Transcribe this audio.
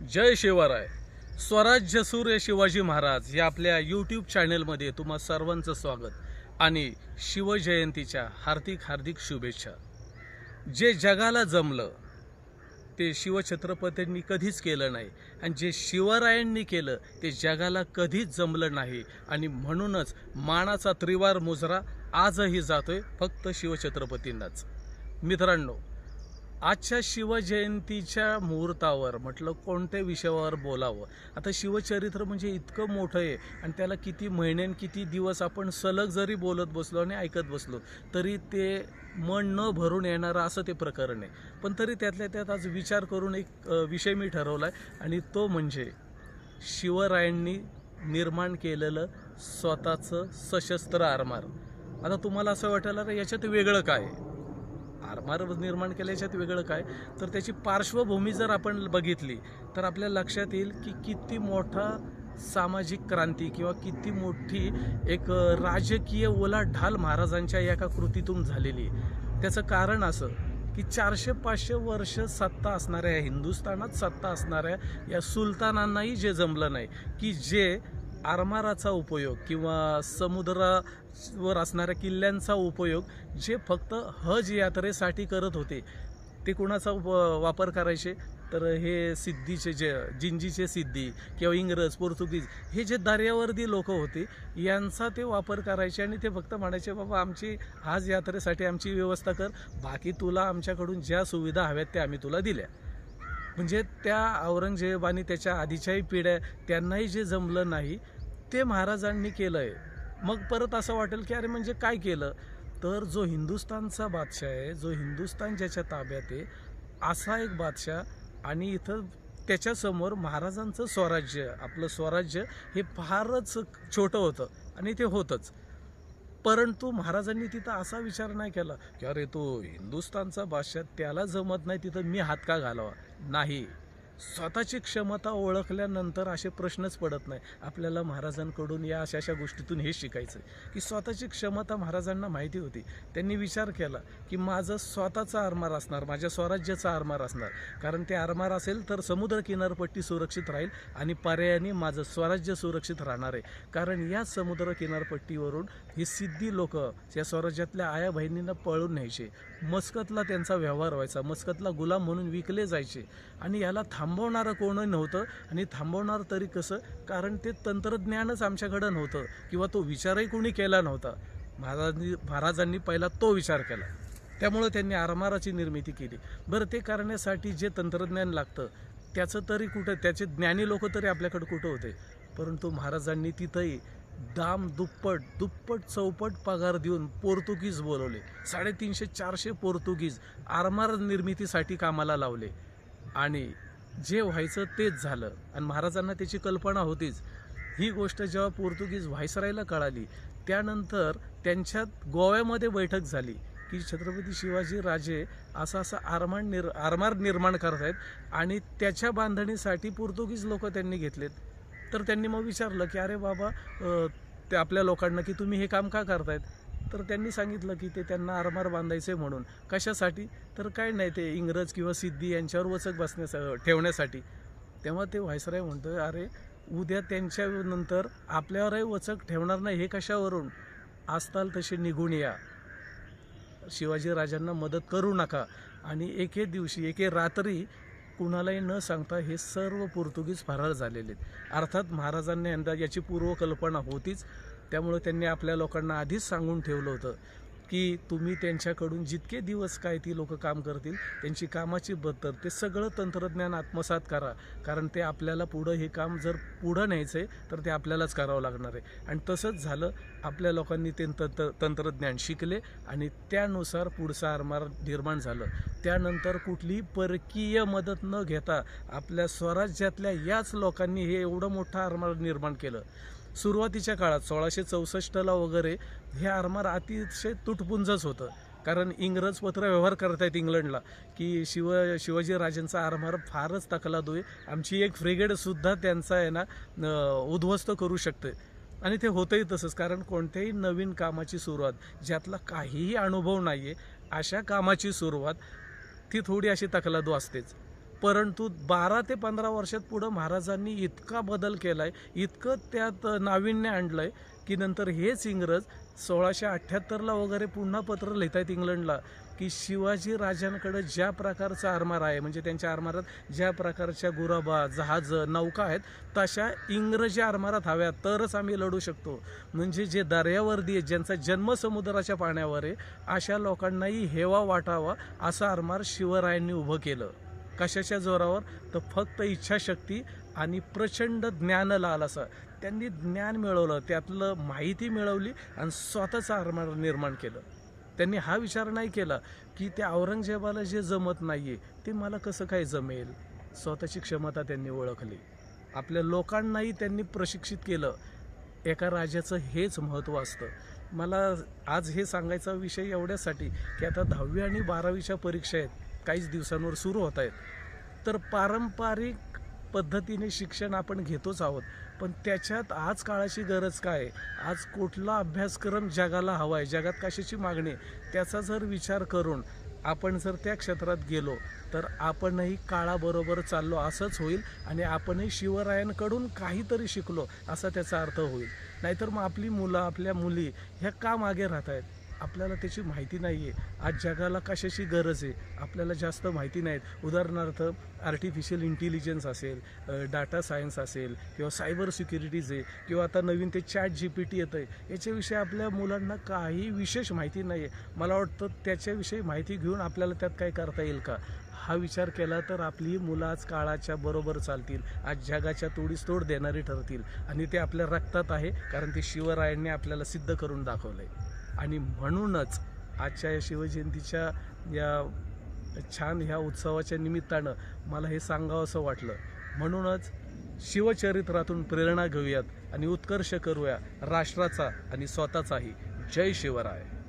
जय शिवराय. स्वराज्य सूर्य शिवाजी महाराज या आपल्या यूट्यूब चॅनलमध्ये तुम्हा सर्वांचं स्वागत आणि शिवजयंतीच्या हार्दिक हार्दिक शुभेच्छा. जे जगाला जमलं ते शिवछत्रपतींनी कधीच केलं नाही आणि जे शिवरायांनी केलं ते जगाला कधीच जमलं नाही आणि म्हणूनच मानाचा त्रिवार मुजरा आजही जातोय फक्त शिवछत्रपतींनाच. मित्रांनो, आजच्या शिवजयंतीच्या मुहूर्तावर म्हटलं कोणत्या विषयावर बोलावं. आता शिवचरित्र म्हणजे इतकं मोठं आहे आणि त्याला किती महिने किती दिवस आपण सलग जरी बोलत बसलो आणि ऐकत बसलो तरी ते मन न भरून येणारं असं ते प्रकरण आहे. पण तरी त्यातल्या त्यात आज विचार करून एक विषय मी ठरवला आहे आणि तो म्हणजे शिवरायांनी निर्माण केलेलं स्वतःचं सशस्त्र आरमार. आता तुम्हाला असं वाटायला रे याच्यात वेगळं काय, आरमार निर्माण केल्याच्यात वेगळं काय, तर त्याची पार्श्वभूमी जर आपण बघितली तर आपल्या लक्षात येईल की किती मोठा सामाजिक क्रांती किंवा किती मोठी एक राजकीय उलाढाल महाराजांच्या एका कृतीतून झालेली आहे. त्याचं कारण असं की 400-500 वर्ष सत्ता असणाऱ्या हिंदुस्थानात सत्ता असणाऱ्या या सुलतानांनाही जे जमलं नाही की जे आरमाराचा उपयोग किंवा समुद्रावर असणाऱ्या किल्ल्यांचा उपयोग जे फक्त हज यात्रेसाठी करत होते ते कुणाचा वापर करायचे, तर हे सिद्धीचे जे जिंजीचे सिद्धी किंवा इंग्रज पोर्तुगीज हे जे दर्यावर्दी लोक होते यांचा ते वापर करायचे आणि ते फक्त म्हणायचे बाबा आमची हज यात्रेसाठी आमची व्यवस्था कर, बाकी तुला आमच्याकडून ज्या सुविधा हव्यात त्या आम्ही तुला दिल्या. म्हणजे त्या औरंगजेब आणि त्याच्या आधीच्याही पिढ्या त्यांनाही जे जमलं नाही ते महाराजांनी केलं आहे. मग परत असं वाटेल की अरे म्हणजे काय केलं, तर जो हिंदुस्थानचा बादशाह आहे, जो हिंदुस्थान ज्याच्या ताब्यात आहे असा एक बादशाह आणि इथं त्याच्यासमोर महाराजांचं स्वराज्य, आपलं स्वराज्य हे फारच छोटं होतं आणि ते होतंच. परंतु महाराजांनी तिथं असा विचार नाही केला की अरे तो हिंदुस्थानचा बादशाह त्याला जमत नाही तिथं मी हात का घालावा. नाही, स्वतःची क्षमता ओळखल्यानंतर असे प्रश्नच पडत नाही. आपल्याला महाराजांकडून या अशा अशा गोष्टीतून हे शिकायचं की स्वतःची क्षमता महाराजांना माहिती होती. त्यांनी विचार केला की माझं स्वतःचा आरमार असणार, माझ्या स्वराज्याचा आरमार असणार, कारण ते आरमार असेल तर समुद्र किनारपट्टी सुरक्षित राहील आणि पर्यायाने माझं स्वराज्य सुरक्षित राहणार आहे. कारण या समुद्र किनारपट्टीवरून ही सिद्धी लोक या स्वराज्यातल्या आया बहिणींना पळून न्यायचे, मस्कतला त्यांचा व्यवहार व्हायचा, मस्कतला गुलाम म्हणून विकले जायचे आणि याला थांबवणारं कोणही नव्हतं. आणि थांबवणार तरी कसं, कारण ते तंत्रज्ञानच आमच्याकडं नव्हतं किंवा तो विचारही कोणी केला नव्हता. महाराजांनी पहिला तो विचार केला, त्यामुळं त्यांनी आरमाराची निर्मिती केली. बरं, ते करण्यासाठी जे तंत्रज्ञान लागतं त्याचं तरी कुठं, त्याचे ज्ञानी लोक तरी आपल्याकडे कुठं होते. परंतु महाराजांनी तिथंही दुप्पट चौपट पगार देऊन पोर्तुगीज बोलवले. 350-400 पोर्तुगीज आरमार निर्मितीसाठी कामाला लावले आणि जे व्हायचं तेच झालं. आणि महाराजांना त्याची कल्पना होतीच. ही गोष्ट जेव्हा पोर्तुगीज व्हायसरायला कळाली त्यानंतर त्यांच्यात गोव्यामध्ये बैठक झाली की छत्रपती शिवाजी राजे असा आरमार निर्माण करत आहेत आणि त्याच्या बांधणीसाठी पोर्तुगीज लोक त्यांनी घेतलेत. तर त्यांनी मग विचारलं की अरे बाबा ते आपल्या लोकांना की तुम्ही हे काम का करतायत, तर त्यांनी सांगितलं की ते त्यांना आरमार बांधायचे म्हणून. कशासाठी, तर काय नाही, ते इंग्रज किंवा सिद्धी यांच्यावर वचक ठेवण्यासाठी. तेव्हा ते व्हायसराय म्हणतोय अरे उद्या त्यांच्यानंतर आपल्यावरही वचक ठेवणार नाही, हे कशावरून, आजताल तसे निघून या, शिवाजी राजांना मदत करू नका. आणि एके दिवशी एके रात्री कुणालाही न सांगता हे सर्व पोर्तुगीज फरार झालेले आहेत. अर्थात महाराजांना यंदा याची पूर्वकल्पना होतीच, त्यामुळे त्यांनी आपल्या लोकांना आधीच सांगून ठेवलं होतं की तुम्ही त्यांच्याकडून जितके दिवस काय ती लोक काम करतील त्यांची कामाची बद्दल ते सगळं तंत्रज्ञान आत्मसात करा, कारण ते आपल्याला पुढं हे काम जर पुढं न्यायचं आहे तर ते आपल्यालाच करावं लागणार आहे. आणि तसंच झालं, आपल्या लोकांनी ते तंत्रज्ञान शिकले आणि त्यानुसार पुढचं आरमार निर्माण झालं. त्यानंतर कुठलीही परकीय मदत न घेता आपल्या स्वराज्यातल्या याच लोकांनी हे एवढं मोठं आरमार निर्माण केलं. सुरुवातीच्या काळात 1664ला वगैरे हे आरमार अतिशय तुटपुंजच होतं, कारण इंग्रज पत्र व्यवहार करत आहेत इंग्लंडला की शिवाजी राजांचा आरमार फारच तकलादू आहे, आमची एक फ्रिगेडसुद्धा त्यांचा आहे ना उद्ध्वस्त करू शकते. आणि ते होतंही तसंच, कारण कोणत्याही नवीन कामाची सुरुवात ज्यातला काहीही अनुभव नाही आहे अशा कामाची सुरुवात ती थोडी अशी तकलादू असतेच. परंतु 12 ते 15 वर्षात पुढं महाराजांनी इतका बदल केला आहे, इतकं त्यात नाविन्य आणलं आहे की नंतर हेच इंग्रज 1678ला वगैरे पुन्हा पत्र लिहित आहेत इंग्लंडला की शिवाजी राजांकडे ज्या प्रकारचा आरमार आहे, म्हणजे त्यांच्या आरमारात ज्या प्रकारच्या गुराबा, जहाजं, नौका आहेत, तशा इंग्रजी आरमारात हव्यात तरच आम्ही लढू शकतो. म्हणजे जे दर्यावर्दी आहेत, ज्यांचा जन्म समुद्राच्या पाण्यावर आहे, अशा लोकांनाही हेवा वाटावा असं आरमार शिवरायांनी उभं केलं. कशाच्या जोरावर? तर फक्त इच्छाशक्ती आणि प्रचंड ज्ञान लालसा. त्यांनी ज्ञान मिळवलं, त्यातलं माहिती मिळवली आणि स्वतःचं आरमार निर्माण केलं. त्यांनी हा विचार नाही केला की त्या औरंगजेबाला जे जमत नाहीये ते मला कसं काय जमेल. स्वतःची क्षमता त्यांनी ओळखली. आपल्या लोकांनाही त्यांनी प्रशिक्षित केलं. एका राजाचं हेच महत्त्व असतं. मला आज हे सांगायचा विषय एवढ्यासाठी की आता 10वी आणि 12वीच्या परीक्षा आहेत, काहीच दिवसांवर सुरू होत आहेत. तर पारंपरिक पद्धतीने शिक्षण आपण घेतोच आहोत, पण त्याच्यात आज काळाची गरज काय आहे, आज कुठला अभ्यासक्रम जगाला हवा आहे, जगात कशाची मागणी आहे, त्याचा जर विचार करून आपण जर त्या क्षेत्रात गेलो तर आपणही काळाबरोबर चाललो असंच होईल आणि आपणही शिवरायांकडून काहीतरी शिकलो असा त्याचा अर्थ होईल. नाहीतर मग आपली मुलं, आपल्या मुली ह्या का मागे राहत आहेत? आपल्याला त्याची माहिती नाही आहे. आज जगाला कशाची गरज आहे आपल्याला जास्त माहिती नाहीत. उदाहरणार्थ आर्टिफिशियल इंटेलिजन्स असेल, डाटा सायन्स असेल, किंवा सायबर सिक्युरिटीज आहे, किंवा आता नवीन ते ChatGPT येतं आहे, याच्याविषयी आपल्या मुलांना काही विशेष माहिती नाही आहे. मला वाटतं त्याच्याविषयी माहिती घेऊन आपल्याला त्यात काय करता येईल का, हा विचार केला तर आपली मुलं आज काळाच्या बरोबर चालतील, आज जगाच्या तोडीस तोड देणारी ठरतील. आणि ते आपल्या रक्तात आहे, कारण ते शिवरायांनी आपल्याला सिद्ध करून दाखवलं आहे. आणि म्हणूनच आजच्या या शिवजयंतीच्या या छान ह्या उत्सवाच्या निमित्तानं मला हे सांगावं असं वाटलं. म्हणूनच शिवचरित्रातून प्रेरणा घेऊयात आणि उत्कर्ष करूया राष्ट्राचा आणि स्वतःचाही. जय शिवराय.